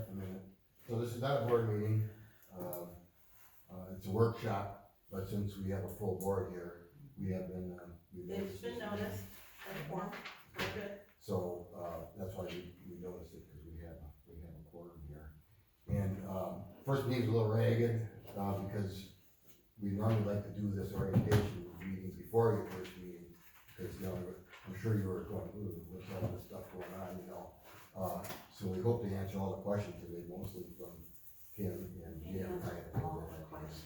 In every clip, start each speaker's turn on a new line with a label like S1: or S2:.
S1: half a minute. So this is not a board meeting, it's a workshop, but since we have a full board here, we have been,
S2: It's been noticed, that's form, very good.
S1: So, that's why we noticed it, because we have a quorum here. And, first meeting's a little ragged, because we normally like to do this orientation meeting before your first meeting, because, you know, I'm sure you were going, ooh, what's all this stuff going on, you know? So we hope to answer all the questions today, mostly from Kim and Jim.
S2: All the questions.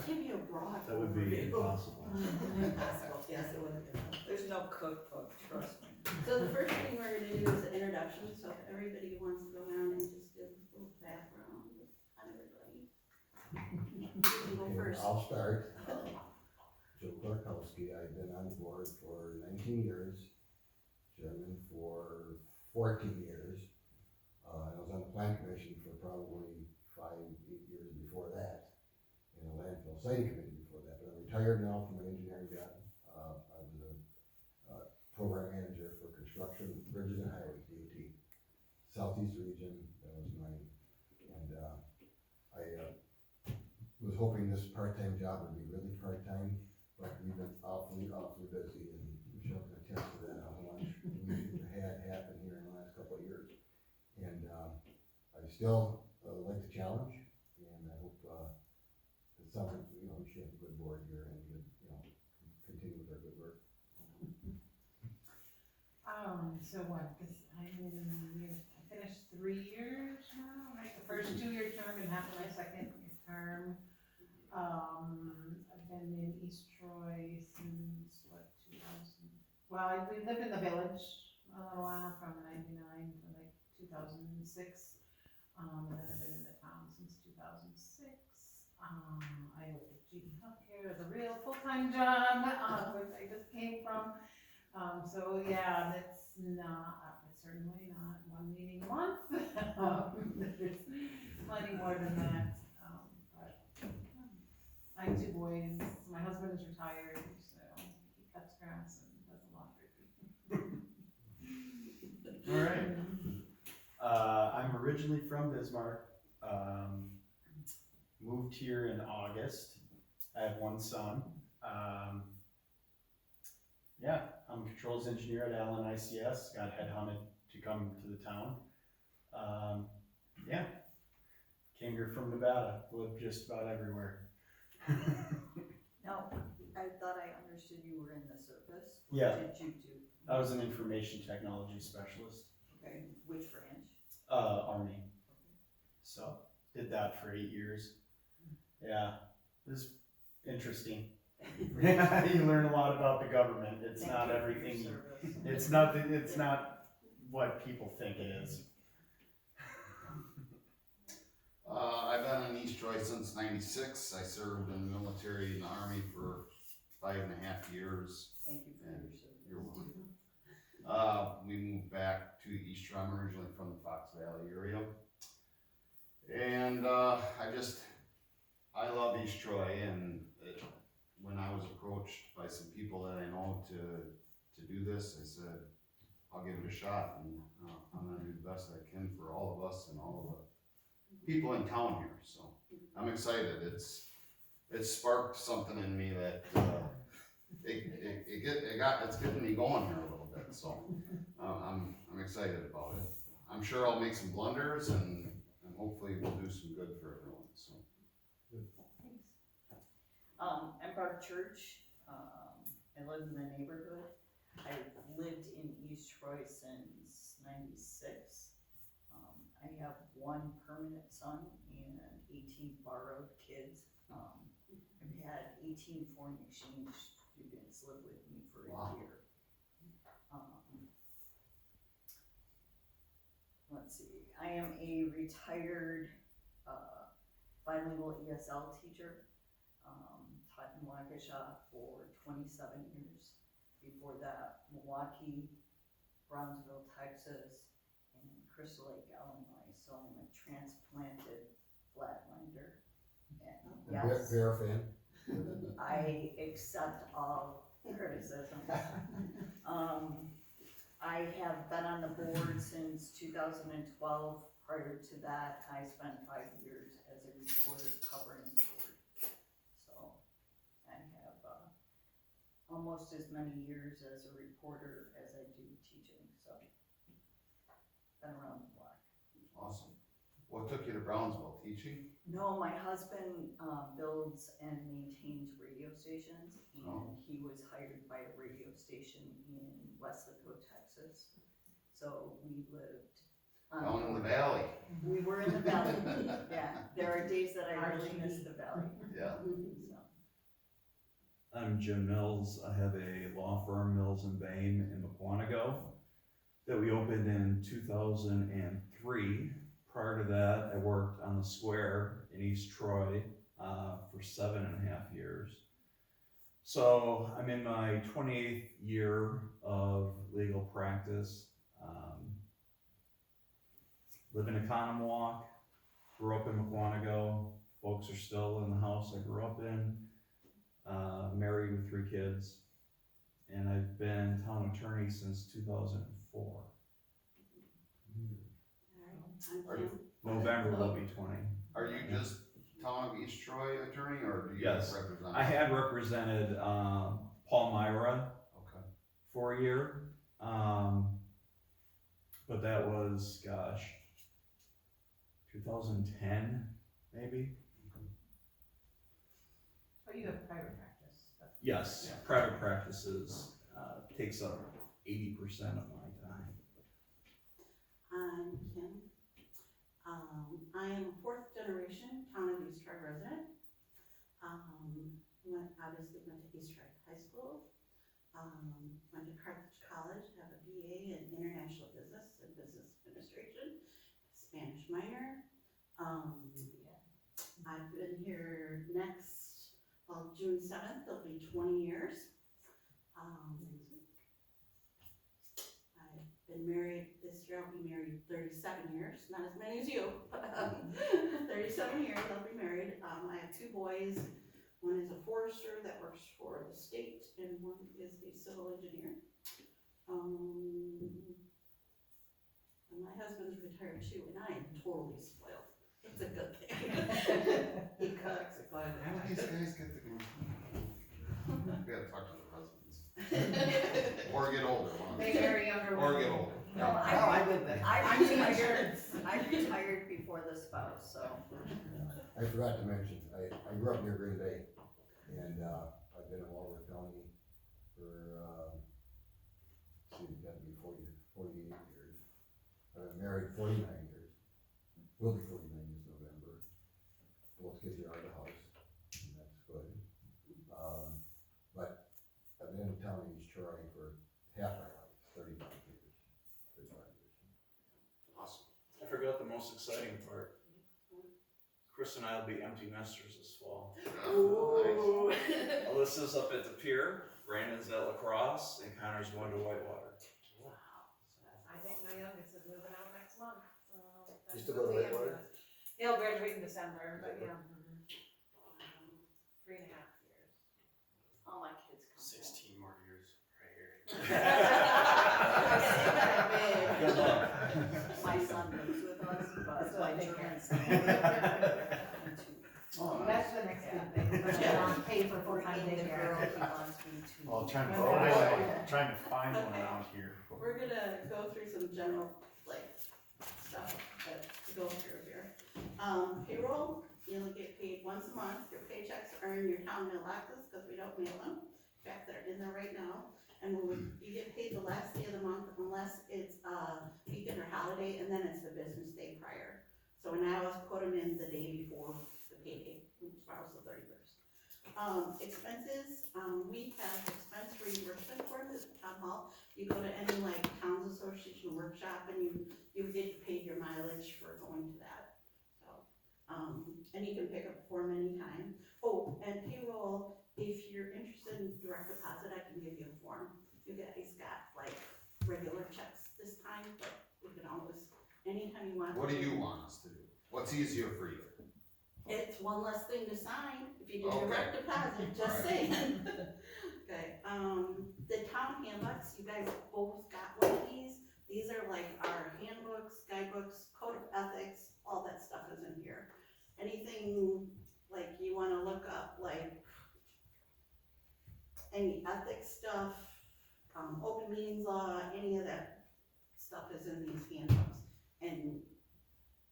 S2: Give you a broad.
S3: That would be impossible.
S2: Impossible, yes, it would have been.
S4: There's no cookbook, trust me.
S2: So the first thing we're gonna do is the introduction, so if everybody wants to go around and just give a little background on everybody. You can go
S1: Okay,
S2: first.
S1: I'll start. Joe Klarkowski, I've been on the board for 19 years, chairman for 14 years. I was on the plan commission for probably 5-8 years before that, and a landfill siting committee before that, but I'm retired now from my engineering job. I was a program manager for construction, bridges and highways, DOT, Southeast region, that was mine. And I was hoping this part-time job would be really part-time, but we've been awfully busy, and Michelle can attest to that, how much we had happen here in the last couple of years. And I still like the challenge, and I hope it's something, you know, we should have a good board here and, you know, continue with our good work.
S5: So what, I finished 3 years now, right? The first 2-year term and half of my second term. I've been in East Troy since, 2000? Well, we lived in the village a little while, from 99 to like 2006. And then I've been in the town since 2006. I worked at GE Healthcare as a real full-time job, which I just came from. So yeah, it's certainly not one meeting a month. There's plenty more than that. But I have 2 boys. My husband is retired, so he cuts grass and does the laundry.
S3: All right. I'm originally from Bismarck. Moved here in August. I have 1 son. Yeah, I'm a controls engineer at Allen ICS. Got headhunted to come to the town. Yeah, came here from Nevada. Lived just about everywhere.
S4: No, I thought I understood you were in the service. What
S3: Yeah.
S4: did you do?
S3: I was an information technology specialist.
S4: Okay, which branch?
S3: Army. So did that for 8 years. Yeah, it was interesting. Yeah, you learn a lot about the government. It's
S4: Thank
S3: not
S4: you for your
S3: everything.
S4: service.
S3: It's not what people think it is.
S6: I've been in East Troy since '96. I served in the military in the Army for 5.5 years.
S4: Thank you for your service.
S6: You're welcome. We moved back to East Troy. I'm originally from the Fox Valley area. And I love East Troy, and when I was approached by some people that I know to do this, I said, I'll give it a shot, and I'm gonna do the best I can for all of us and all of the people in town here, so I'm excited. It's sparked something in me that it's getting me going here a little bit, so I'm excited about it. I'm sure I'll make some blunders, and hopefully we'll do some good for everyone, so.
S4: Thanks. I'm Barb Church. I live in the neighborhood. I've lived in East Troy since '96. I have 1 permanent son and 18 borrowed kids. I've had 18 foreign exchange students live with me for a year. Let's see, I am a retired bilingual ESL teacher. Taught in Waukesha for 27 years. Before that, Milwaukee, Brownsville, Texas, and Crystal Lake, Illinois. So I'm a transplanted flatlander. And yes,
S1: Bear fan?
S4: I accept all criticism. I have been on the board since 2012. Prior to that, I spent 5 years as a reporter covering the board. So I have almost as many years as a reporter as I do teaching, so been around the block.
S6: Awesome. What took you to Brownsville? Teaching?
S4: No, my husband builds and maintains radio stations,
S6: Oh.
S4: and he was hired by a radio station in Weslaco, Texas. So we lived
S6: Down in the valley.
S4: We were in the valley, yeah. There are days that I really miss the valley,
S6: Yeah.
S4: so.
S7: I'm Jim Mills. I have a law firm, Mills and Bain in Mukwonago, that we opened in 2003. Prior to that, I worked on the square in East Troy for 7.5 years. So I'm in my 28th year of legal practice. Live in Economwalk, grew up in Mukwonago. Folks are still in the house I grew up in. Married with 3 kids, and I've been town attorney since 2004.
S6: Are you,
S7: November will be 20.
S6: are you just town of East Troy attorney, or do you
S7: Yes.
S6: represent?
S7: I had represented Palmyra
S6: Okay.
S7: for a year, but that was, gosh, 2010 maybe?
S5: Oh, you have private practice.
S7: Yes, private practices takes up 80% of my time.
S2: I'm Kim. I am a 4th generation town of East Troy resident. Obviously went to East Troy High School. Went to Carthage College, have a BA in International Business and Business Administration, Spanish minor. I've been here June 7th, it'll be 20 years. I've been married, this year I'll be married 37 years, not as many as you, but 37 years I'll be married. I have 2 boys. One is a forester that works for the state, and one is a civil engineer. And my husband's retired too, and I am totally spoiled. It's a good thing. He cooks.
S6: How do these guys get the? We gotta talk to the husbands. Or get older, one of
S5: They
S6: the two.
S5: marry younger
S6: Or
S5: women.
S6: get older.
S4: No,
S3: I did that.
S4: I retired before the spouse, so.
S1: I forgot to mention, I grew up near Green Bay, and, I've been in Walworth County for, it's gotta be 48 years. I've been married 49 years, will be 49 years November. Both kids are out of the house, and that's good. But I've been in town in East Troy for half my life, 35 years.
S6: Awesome.
S7: I forgot the most exciting part. Chris and I will be empty nesters this fall.
S2: Ooh.
S7: Alyssa's up at the pier, Brandon's at La Crosse, and Connor's going to Whitewater.
S5: I think my youngest is moving out next month, so. that's
S1: You still go to
S5: what the
S1: Whitewater?
S5: end is. He'll graduate in December, but yeah. 3.5 years.
S4: All my kids come.
S3: 16 more years right here.
S7: Good luck.
S4: My son lives with us, but
S5: So
S4: my
S5: they
S4: German
S5: can-
S4: son.
S6: Oh, nice.
S5: That's the next big thing, but I don't pay for full-time
S4: Bringing the girl,
S5: daycare.
S4: he wants me to.
S3: Well, trying to
S5: Oh,
S3: find
S5: boy.
S3: one, trying to find one
S2: Okay.
S3: around here.
S2: We're gonna go through some general, stuff that to go through here. Payroll, you'll get paid once a month, your paychecks are in your town mailboxes, because we don't mail them. In fact, they're in there right now, and you get paid the last day of the month unless it's a weekend or holiday, and then it's the business day prior. So when I always put them in the day before the payday, which was the 31st. Expenses, we have expense reimbursement forms at the town hall. You go to any towns association workshop and you get paid your mileage for going to that. So, and you can pick up the form anytime. Oh, and payroll, if you're interested in direct deposit, I can give you a form. You guys got regular checks this time, but we can always, anytime you want.
S6: What do you want us to do? What's easier for you?
S2: It's one less thing to sign if you do
S6: Okay.
S2: direct deposit, just
S6: Alright.
S2: saying. Okay, the town handbooks, you guys both got one of these. These are like our handbooks, guidebooks, code of ethics, all that stuff is in here. Anything like you wanna look up, like any ethics stuff, open meetings law, any of that stuff is in these handbooks. And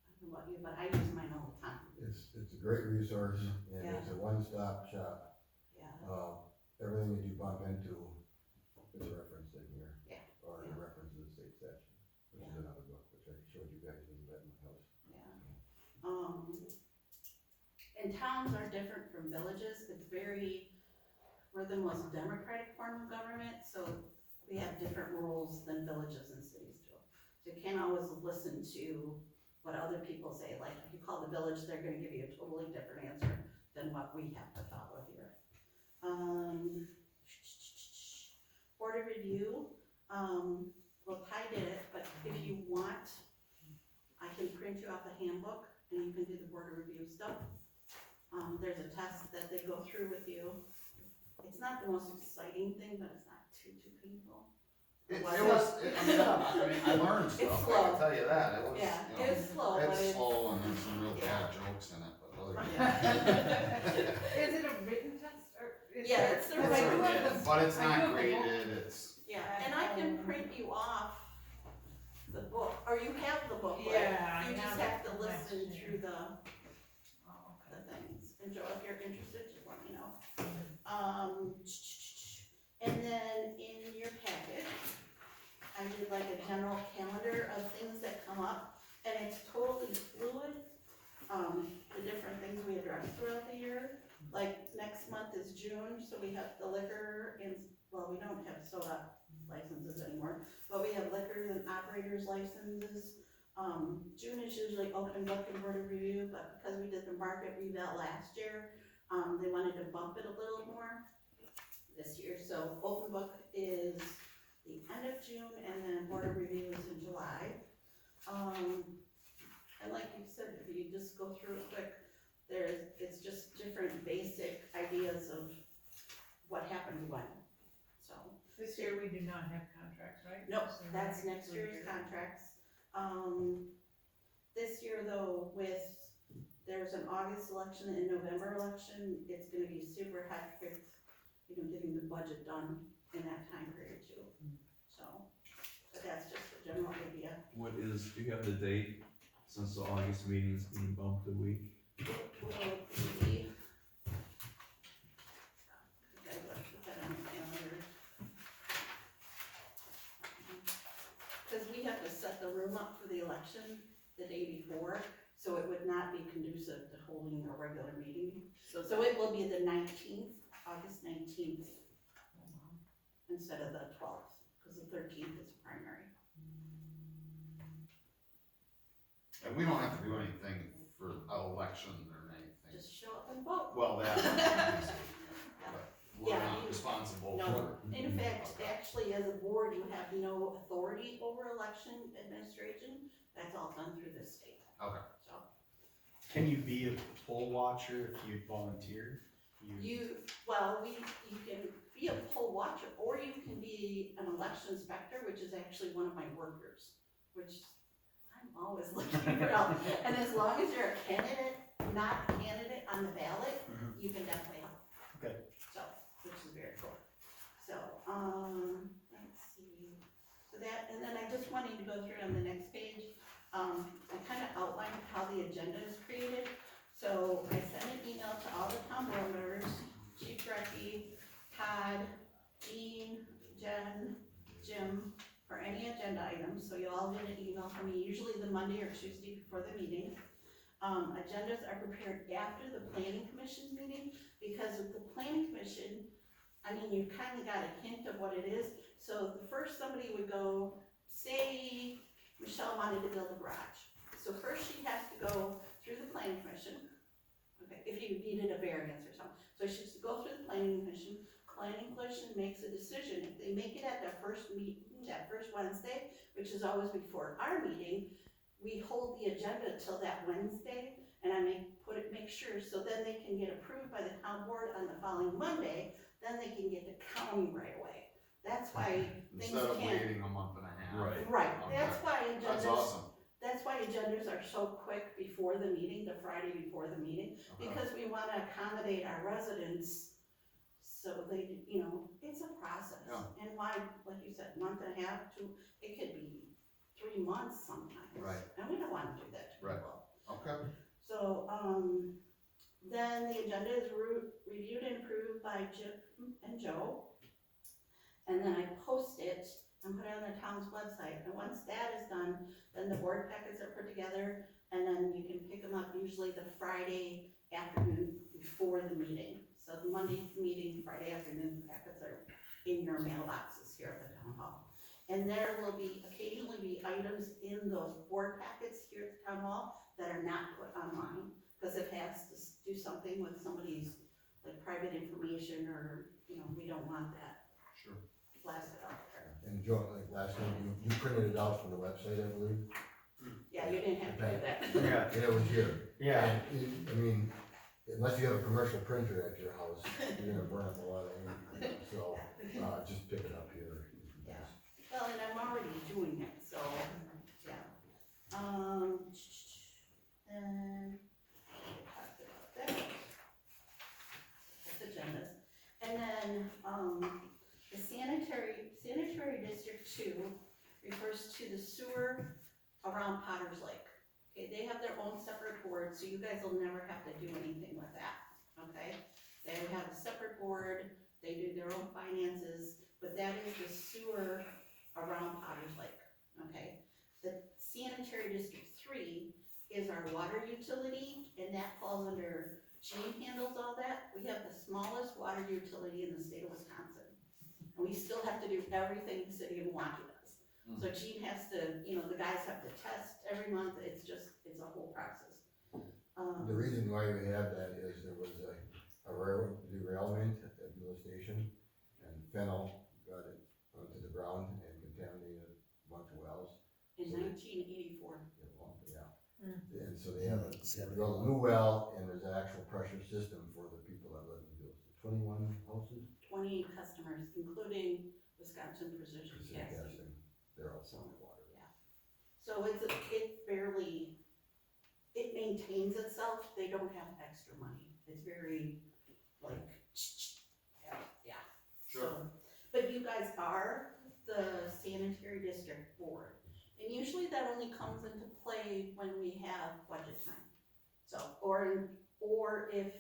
S2: I don't know about you, but I use mine all the time.
S1: It's a great resource, and
S2: Yeah.
S1: it's a one-stop shop.
S2: Yeah,
S1: Everything that you bump into is referenced in here.
S2: Yeah.
S1: Or
S2: Yeah.
S1: references the state statute, which is another book, which I showed you guys in the house.
S2: yeah. And towns are different from villages. We're the most democratic form of government, so we have different rules than villages and cities do. So you can't always listen to what other people say, like if you call the village, they're gonna give you a totally different answer than what we have to follow here. Board of review, well, Ty did it, but if you want, I can print you out the handbook and you can do the board of review stuff. There's a test that they go through with you. It's not the most exciting thing, but it's not too painful.
S6: I learned stuff, I
S2: slow.
S6: can tell you that, it was,
S2: Yeah,
S6: you know,
S2: it's slow, but
S6: it's
S2: it's.
S6: slow and there's some real
S2: Yeah.
S6: bad jokes in it, but other than that.
S5: Is it a written test or? is
S2: Yeah,
S5: there-
S2: it's the
S5: because I do
S2: written
S5: have
S2: test.
S6: But it's
S5: I do
S6: not
S5: have the book.
S6: graded, it's,
S2: Yeah, and I can print you off the book, or you have the book, right?
S5: Yeah, I
S2: You just
S5: have
S2: have
S5: it
S2: to
S5: from last
S2: listen
S5: year.
S2: through the
S5: Oh, okay.
S2: things. And Joe, if you're interested, just let me know. And then in your packet, I did like a general calendar of things that come up, and it's totally fluid. The different things we address throughout the year, like next month is June, so we have the liquor and, well, we don't have soda licenses anymore, but we have liquors and operators licenses. June is usually open book and board of review, but because we did the market revale last year, they wanted to bump it a little more this year, so open book is the end of June, and then board of review is in July. And like you said, if you just go through it quick, it's just different basic ideas of what happened when, so.
S5: This year we do not have contracts, right?
S2: Nope,
S5: So
S2: that's
S5: we're
S2: next
S5: good
S2: year's
S5: here.
S2: contracts. This year though, there's an August election and November election, it's gonna be super hectic, getting the budget done in that time period too. So, but that's just a general idea.
S7: Do you have the date, since the August meeting's being bumped a week?
S2: It will be. Okay, let's put that on the calendar. Cause we have to set the room up for the election the day before, so it would not be conducive to holding a regular meeting. So it will be the 19th, August 19th, instead of the 12th, cause the 13th is primary.
S6: and we don't have to do anything for election or anything.
S2: Just show up and vote.
S6: Well, that, but we're
S2: Yeah,
S6: not
S2: you-
S6: responsible
S2: No.
S6: for.
S2: In fact, actually, as a board, you have no authority over election administration, that's all done through the state.
S6: Okay.
S2: So,
S3: Can you be a poll watcher if you volunteer?
S2: you can be a poll watcher, or you can be an election inspector, which is actually one of my workers, which I'm always looking for help. And as long as you're a candidate, not a candidate on the ballot,
S3: Mhm.
S2: you can definitely help.
S3: Okay.
S2: So, which is very cool. So, let's see, so that, and then I just wanted to go through on the next page, I kinda outlined how the agenda is created. So I sent an email to all the town board members, Chief Recky, Todd, Dean, Jen, Jim, for any agenda items, so you all get an email from me, usually the Monday or Tuesday before the meeting. Agendas are prepared after the planning commission meeting, because with the planning commission, I mean, you kinda got a hint of what it is, so the first somebody would go, say Michelle wanted to build a garage. So first she has to go through the planning commission, okay, if you needed a variance or something. So she has to go through the planning commission makes a decision. If they make it at their first meeting, that first Wednesday, which is always before our meeting, we hold the agenda till that Wednesday, and I make make sure, so then they can get approved by the town board on the following Monday, then they can get to county right away. That's why things
S6: Instead of
S2: can't.
S6: waiting a month and a half.
S7: Right.
S2: Right,
S6: Okay.
S2: that's why
S6: That's
S2: agendas,
S6: awesome.
S2: that's why agendas are so quick before the meeting, the Friday before the meeting,
S6: Okay.
S2: because we wanna accommodate our residents. So they, you know, it's a process,
S6: Yeah.
S2: and why, like you said, month and a half, two, it could be 3 months sometimes.
S6: Right.
S2: And we don't wanna do that to
S6: Right.
S2: people.
S6: Okay.
S2: So, then the agenda is reviewed and approved by Jim and Joe. And then I post it and put it on the town's website, and once that is done, then the board packets are put together, and then you can pick them up usually the Friday afternoon before the meeting. So the Monday meeting, Friday afternoon packets are in your mailboxes here at the town hall. And there will occasionally be items in those board packets here at the town hall that are not put online, because it has to do something with somebody's, like, private information, or, you know, we don't want that
S6: Sure.
S2: blasted out there.
S1: And Joe, like last time, you printed it out from the website, I believe,
S2: Yeah, you didn't have to do that.
S3: Yeah,
S1: and it was here.
S3: yeah,
S1: And I mean, unless you have a commercial printer at your house, you're gonna burn up a lot of ink, so, just pick it up here.
S2: Yeah. Well, and I'm already doing it, so, yeah. And we talked about that. That's agendas. And then, the sanitary district 2 refers to the sewer around Potter's Lake. Okay, they have their own separate board, so you guys will never have to do anything with that, okay? They have a separate board, they do their own finances, but that is the sewer around Potter's Lake, okay? The sanitary district 3 is our water utility, and that falls under, Gene handles all that. We have the smallest water utility in the state of Wisconsin. And we still have to do everything the city of Milwaukee does. So Gene has to, you know, the guys have to test every month, it's a whole process.
S1: The reason why we had that is there was a railroad derailment at Beulah Station, and fennel got it onto the ground and contaminated a bunch of wells.
S2: In 1984.
S1: And so they have drilled a new well, and there's an actual pressure system for the people that live in Beulah. 21 houses,
S2: 20 customers, including Wisconsin Precision
S1: precision
S2: Casting.
S1: casting, they're all selling water.
S2: So it barely, it maintains itself, they don't have extra money, it's very, like, yeah.
S6: Sure.
S2: So, but you guys are the sanitary district board, and usually that only comes into play when we have budget time. So, or if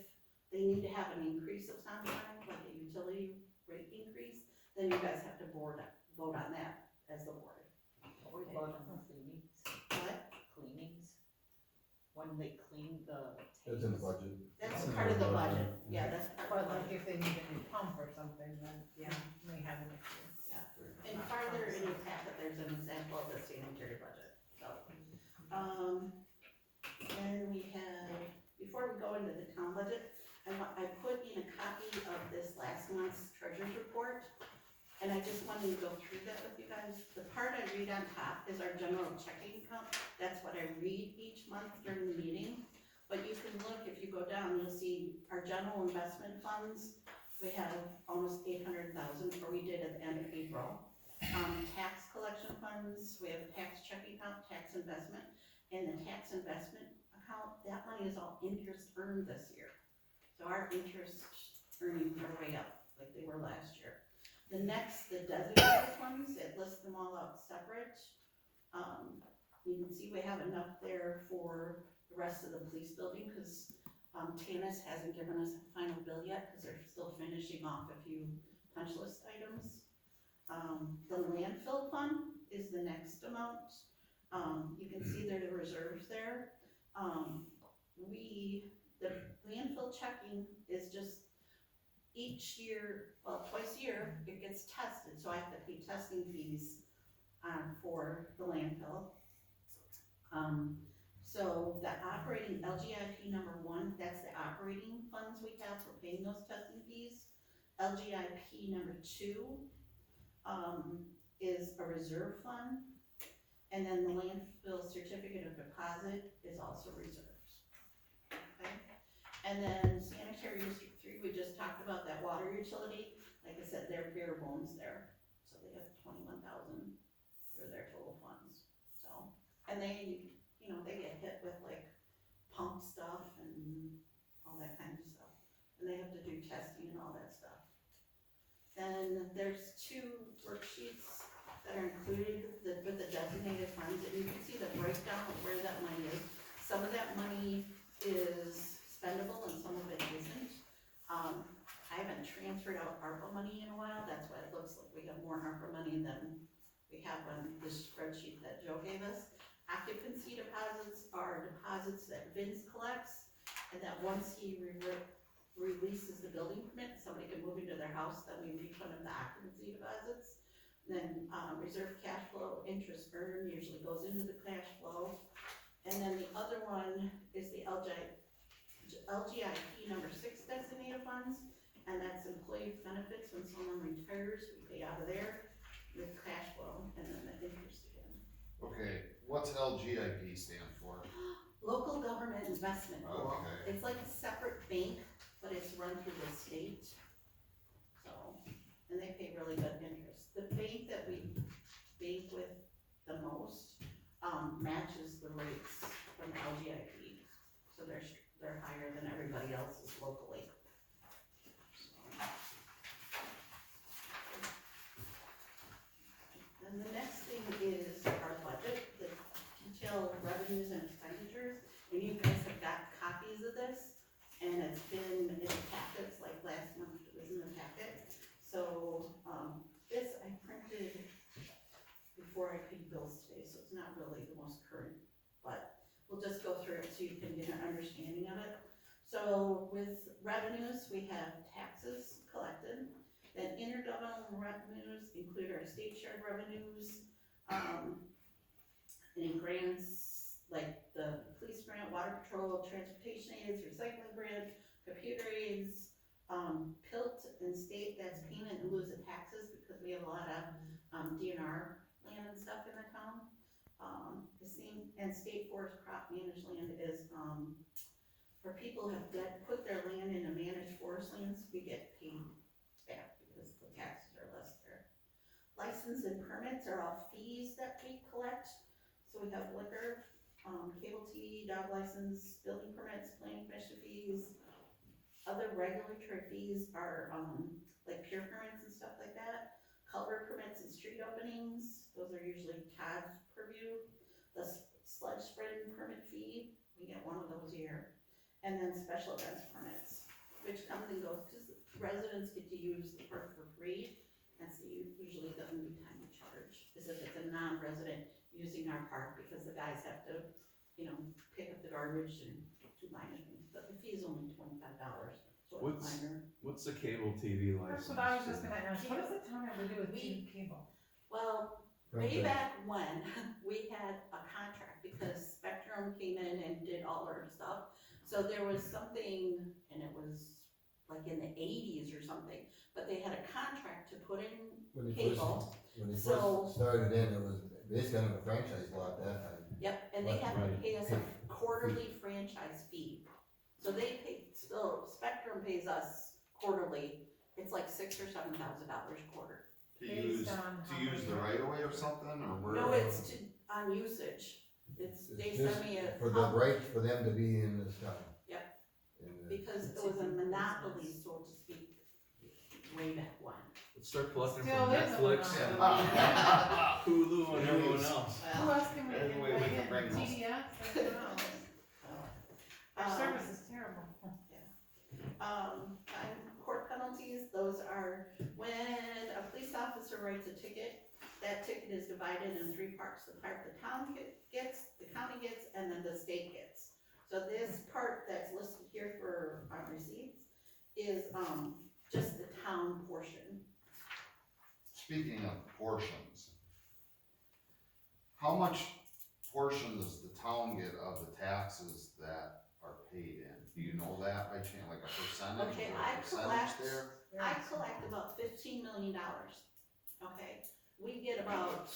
S2: they need to have an increase of some kind, like a utility rate increase, then you guys have to vote on that as the board.
S4: What about on cleanings?
S2: What?
S4: Cleanings? When they clean the tanks?
S1: It's in the budget.
S2: That's part of the budget, yeah, that's part
S5: But
S2: of the
S5: like
S2: budget.
S5: if they need a new pump or something, then
S2: Yeah.
S5: you may have an issue.
S2: And farther in your packet, there's an example of the sanitary budget, so. Then we had, before we go into the town budget, I put in a copy of this last month's treasurer's report, and I just wanted to go through that with you guys. The part I read on top is our general checking account, that's what I read each month during the meeting. But you can look, if you go down, you'll see our general investment funds, we have almost 800,000, or we did at the end of April. Tax collection funds, we have a tax checking account, tax investment, and the tax investment account, that money is all interest earned this year. So our interest earnings are way up, like they were last year. The designated funds, it lists them all out separate. You can see we have enough there for the rest of the police building, because Tanis hasn't given us a final bill yet, because they're still finishing off a few punch list items. The landfill fund is the next amount. You can see there the reserves there. The landfill checking is just each year, well, twice a year, it gets tested, so I have to pay testing fees for the landfill. So the operating LGIP number 1, that's the operating funds we have for paying those testing fees. LGIP number 2 is a reserve fund, and then the landfill certificate of deposit is also reserves. Okay, And then sanitary district 3, we just talked about that water utility, like I said, they're bare bones there, so they have 21,000 for their total funds, so. And they, you know, they get hit with like pump stuff and all that kind of stuff, and they have to do testing and all that stuff. Then there's 2 worksheets that are included with the designated funds, and you can see the breakdown of where that money is. Some of that money is spendable and some of it isn't. I haven't transferred out ARPA money in a while, that's why it looks like we have more ARPA money than we have on this spreadsheet that Joe gave us. Occupancy deposits are deposits that Vince collects, and that once he releases the building permit, somebody can move into their house, then we refund them the occupancy deposits. Then, reserve cash flow, interest earned usually goes into the cash flow. And then the other one is the LGIP number 6 designated funds, and that's employee benefits. When someone retires, we pay out of there with cash flow, and then the interest again.
S6: Okay, what's LGIP stand for?
S2: Local government investment pool.
S6: Okay.
S2: It's like a separate bank, but it's run through the state. So, and they pay really good interest. The bank that we bank with the most, matches the rates from LGIP. So they're higher than everybody else's locally. And the next thing is our budget, the detailed revenues and expenditures, and you guys have got copies of this, and it's been in the packets, like last month it was in the packet. So, this I printed before I paid bills today, so it's not really the most current, but we'll just go through it so you can get an understanding of it. So with revenues, we have taxes collected, then intergovernmental revenues include our state share revenues, and grants like the police grant, water patrol, transportation aids, recycling grant, computer aids, PILT and state, that's payment in lieu of taxes, because we have a lot of DNR land and stuff in the town. The same, and state forest crop managed land is, for people who have put their land into managed forest lands, we get paid back because the taxes are less there. License and permits are all fees that we collect, so we have liquor, cable TV, dog license, building permits, planning commission fees. Other regulatory fees are, like pure permits and stuff like that. Color permits and street openings, those are usually Todd's purview. The sludge spreading permit fee, we get one of those a year. And then special events permits, which comes and goes, because residents get to use the park for free. That's usually the only time we charge, is if it's a non-resident using our park, because the guys have to, you know, pick up the garbage and do management, but the fee is only $25, so it's minor.
S7: What's the cable TV license?
S5: That's what I was just gonna ask, what does the town have to do with cable?
S2: Well, way back when, we had a contract, because Spectrum came in and did all our stuff. So there was something, and it was like in the 80s or something, but they had a contract to put in
S1: When he
S2: cable.
S1: first
S2: So-
S1: started in, it was basically under a franchise law at that time.
S2: Yep, and they have to
S7: Right.
S2: pay us a quarterly franchise fee. So they pay, so Spectrum pays us quarterly, it's like $6,000 or $7,000 a quarter.
S6: To
S5: Based
S6: use,
S5: on
S6: to
S5: how
S6: use
S5: much-
S6: the right of way or something, or where?
S2: No, it's on usage. It's, they
S1: It's
S2: send
S1: just
S2: me a.
S1: for the right for them to be in this town.
S2: Yep.
S1: And,
S2: Because it was a monopoly, so to speak, way back when.
S7: Let's start collecting
S5: Still
S7: from
S5: is a
S7: Netflix,
S5: monopoly.
S7: Hulu, and everyone else.
S5: Who else can we
S6: There's a
S5: get
S6: way we
S5: back
S6: can
S5: in?
S6: bring those.
S5: TDS? I don't know. Our
S2: Um,
S5: service is terrible.
S2: And court penalties, those are when a police officer writes a ticket, that ticket is divided in 3 parts. The part the town gets, the county gets, and then the state gets. So this part that's listed here for receipts is, just the town portion.
S6: Speaking of portions, how much portion does the town get of the taxes that are paid in? Do you know that by chance, like a percentage,
S2: Okay,
S6: is there
S2: I
S6: a percentage
S2: collect-
S6: there?
S2: I collect about $15 million, okay? We get about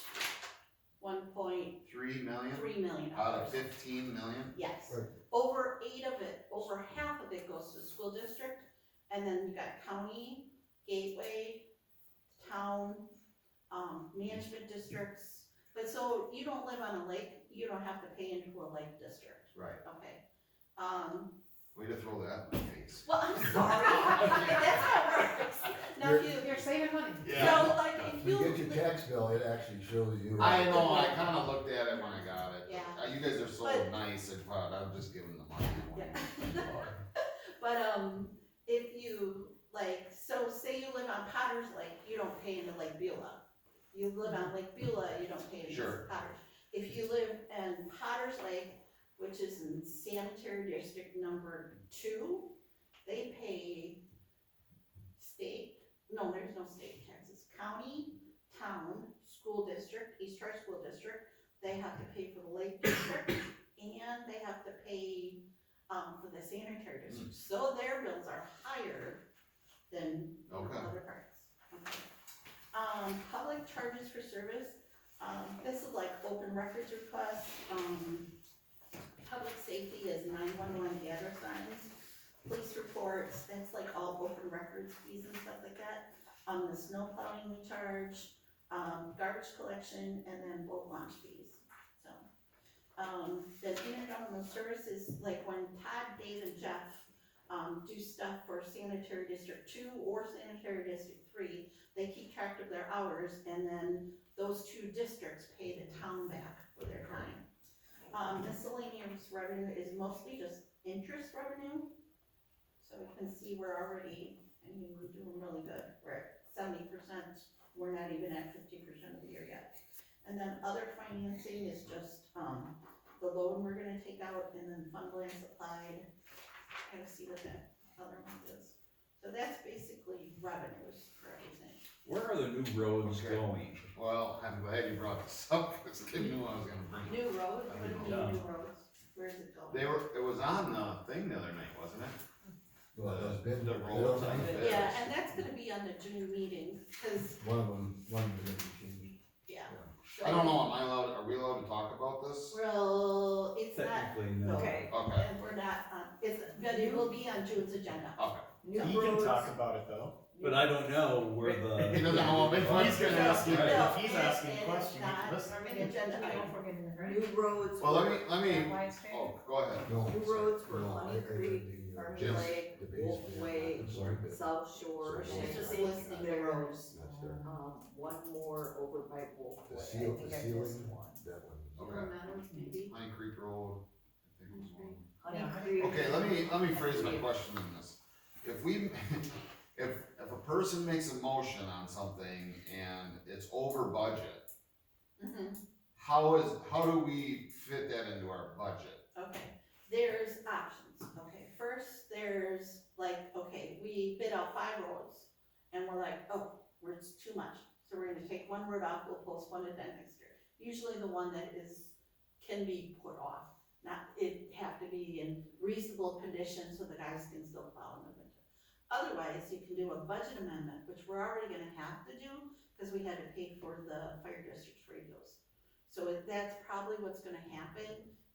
S6: 3 million
S2: 3 million
S6: out of
S2: dollars.
S6: 15 million?
S2: Yes,
S1: Right.
S2: over half of it goes to the school district, and then you got county, gateway, town, management districts. But so you don't live on a lake, you don't have to pay into a lake district,
S6: Right.
S2: okay?
S6: Way to throw that in my face.
S2: Well, I'm sorry, that's how it works. Now, if you,
S5: You're saving money.
S2: so like, if
S1: You
S2: you.
S1: get your tax bill, it actually shows you.
S6: I know, I kinda looked at it when I got it.
S2: Yeah.
S6: You guys are so
S2: But-
S6: nice, I thought I'm just giving the money.
S2: Yeah. But, if you, like, so say you live on Potter's Lake, you don't pay into Lake Beulah. You live on Lake Beulah, you don't pay into
S6: Sure.
S2: Potters. If you live in Potter's Lake, which is in sanitary district number 2, they pay there's no state taxes. County, town, school district, East Troy School District, they have to pay for the Lake District, and they have to pay, for the sanitary district. So their bills are higher than
S6: Okay.
S2: other parts. Okay. Public charges for service, this is like open records request, public safety is 911 address signs, police reports, that's like all open records fees and stuff like that. The snow plowing we charge, garbage collection, and then boat launch fees, so. The intergovernmental services, like when Todd, Dave, and Jeff, do stuff for sanitary district 2 or sanitary district 3, they keep track of their hours, and then those 2 districts pay the town back for their time. Miscellaneous revenue is mostly just interest revenue, so you can see we're already, we're doing really good, we're at 70%, we're not even at 50% of the year yet. And then other financing is just, the loan we're gonna take out, and then fund balance applied, kind of see what that other one is. So that's basically revenues for everything.
S7: Where are the new roads
S6: Okay.
S7: going?
S6: Well, I'm glad you brought this up, because I knew I was gonna bring it.
S2: New roads, what do you mean
S7: Yeah.
S2: new roads? Where's it going?
S6: It was on the thing the other night, wasn't it?
S1: Well, there's been.
S6: The roads on the bids.
S2: Yeah, and that's gonna be on the June meeting, cause,
S1: One of them gonna be changed.
S2: yeah.
S6: I don't know, are we allowed to talk about this?
S2: Well, it's not,
S7: Technically, no.
S4: Okay.
S6: Okay,
S2: and we're not, but it will be on June's agenda.
S6: okay.
S4: New
S3: He can
S4: roads.
S3: talk about it though.
S7: But I don't know where
S6: He
S7: the,
S6: doesn't know
S3: If
S6: what
S3: he's gonna ask you,
S7: Right.
S3: if he's
S2: No,
S3: asking a
S2: it's
S3: question, you
S2: not.
S3: can listen.
S2: An agenda
S5: We
S2: item.
S5: don't forget in the grant.
S4: New roads.
S6: Well, let me,
S5: Why it's fair.
S6: oh, go ahead.
S1: No.
S4: New roads were
S1: no,
S4: Honey
S1: I
S4: Creek,
S1: the,
S4: Army
S6: Jim.
S4: Lake,
S1: the base
S4: Wolf
S1: bid,
S4: Way,
S1: I'm sorry, but
S4: South Shore,
S1: So
S2: It's just
S4: St.
S2: listing
S4: There
S2: the
S4: was,
S1: that's there.
S4: one more over by Wolf
S1: The
S4: Way,
S1: seal,
S4: I think
S1: the
S4: I missed
S1: ceiling,
S4: one.
S1: that one.
S6: Okay.
S2: Meadows, maybe.
S6: Honey Creek Road, I think was one.
S4: Honey
S5: Yeah.
S4: Creek.
S6: Okay, let me phrase my question in this. If we, if a person makes a motion on something and it's over budget,
S2: Mhm.
S6: how do we fit that into our budget?
S2: Okay, there's options, okay, first, there's like, okay, we bid out 5 roads, and we're like, oh, it's too much, so we're gonna take 1 road off, we'll postpone it then next year. Usually the one that can be put off, not, it have to be in reasonable condition so the guys can still plow in the winter. Otherwise, you can do a budget amendment, which we're already gonna have to do, because we had to pay for the fire district's radios. So that's probably what's gonna happen,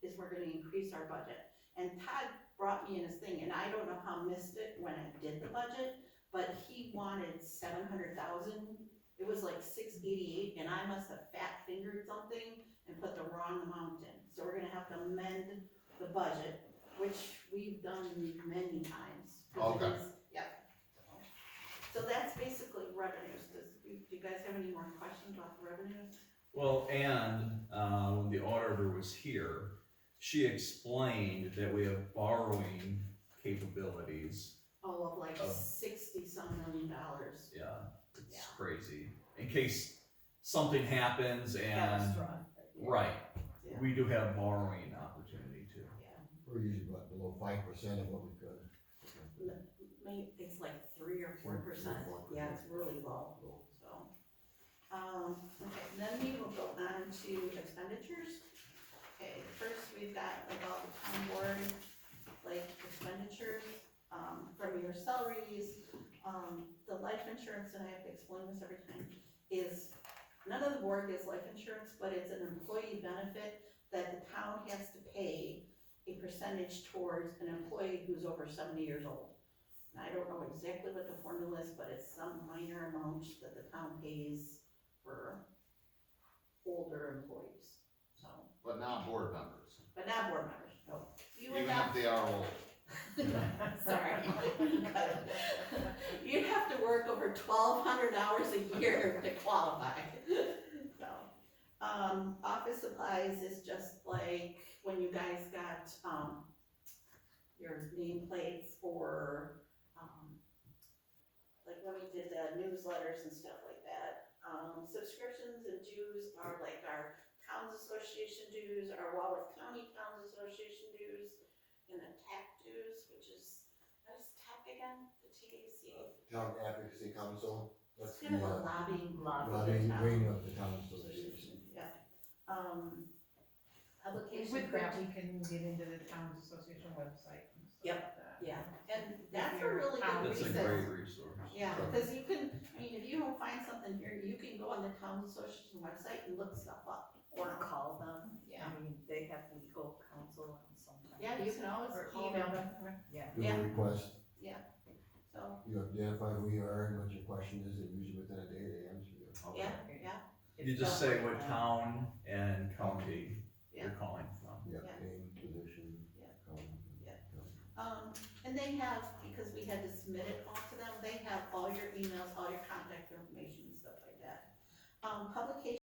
S2: is we're gonna increase our budget. And Todd brought me in his thing, and I don't know how I missed it when I did the budget, but he wanted 700,000. It was like 688, and I must have fat fingered something and put the wrong amount in. So we're gonna have to amend the budget, which we've done many times. 'Cause it
S6: Okay.
S2: is- Yep. So that's basically revenues. Do you guys have any more questions about the revenues?
S7: well, and, when the auditor was here, she explained that we have borrowing capabilities.
S2: Oh, of like
S7: Of-
S2: $60-some million.
S7: Yeah, it's
S2: Yeah.
S7: crazy. In case something happens and,
S4: Catastrophic.
S7: right,
S2: Yeah.
S7: we do have borrowing opportunity too.
S2: Yeah.
S1: We're usually about below 5% of what we could.
S2: Maybe it's like 3 or 4%. Yeah, it's really low, so. Okay, then we will go on to expenditures. Okay, first we've got like all the town board, like expenditures, from your salaries. The life insurance, and I have to explain this every time, is none of the board gets life insurance, but it's an employee benefit that the town has to pay a percentage towards an employee who's over 70 years old. And I don't know exactly what the formula is, but it's some minor amount that the town pays for older employees, so,
S6: But not board members,
S2: but not board members, no. You would
S6: even
S2: have,
S6: if they are old.
S2: sorry. You'd have to work over 1,200 hours a year to qualify, so. Office supplies is just like when you guys got, your nameplates or, like when we did the newsletters and stuff like that. Subscriptions and dues are like our Towns Association dues, our Walworth County Towns Association dues, and the TAC dues, which is, what is TAC again? The TAC?
S1: Town Advocacy Council, that's
S2: It's
S1: the,
S2: kind of a lobbying
S1: lobbying
S2: town.
S1: wing of the town association.
S2: Yeah. Publication.
S5: With that, we can get into the town's association website and stuff
S2: Yep,
S5: like that.
S2: Yeah, and that's a really good
S7: That's a
S2: resource.
S7: great resource.
S2: Yeah, because you can, I mean, if you don't find something here, you can go on the town association website and look stuff up.
S4: Or call them,
S2: Yeah,
S4: I mean, they have legal counsel and sometimes.
S2: yeah, you can always
S5: Or
S2: call
S5: email
S2: them,
S5: them.
S4: Yeah.
S1: Do
S2: Yeah.
S1: a request,
S2: so,
S1: you identify who you are and what your question is, and usually within a day they answer you.
S2: yeah, yeah,
S7: You just say what town and county you're
S2: Yeah.
S7: calling from.
S1: Yeah,
S2: Yeah.
S1: name, position,
S2: Yeah.
S1: color.
S2: Yeah. And they have, because we had to submit it all to them, they have all your emails, all your contact information and stuff like that. Publication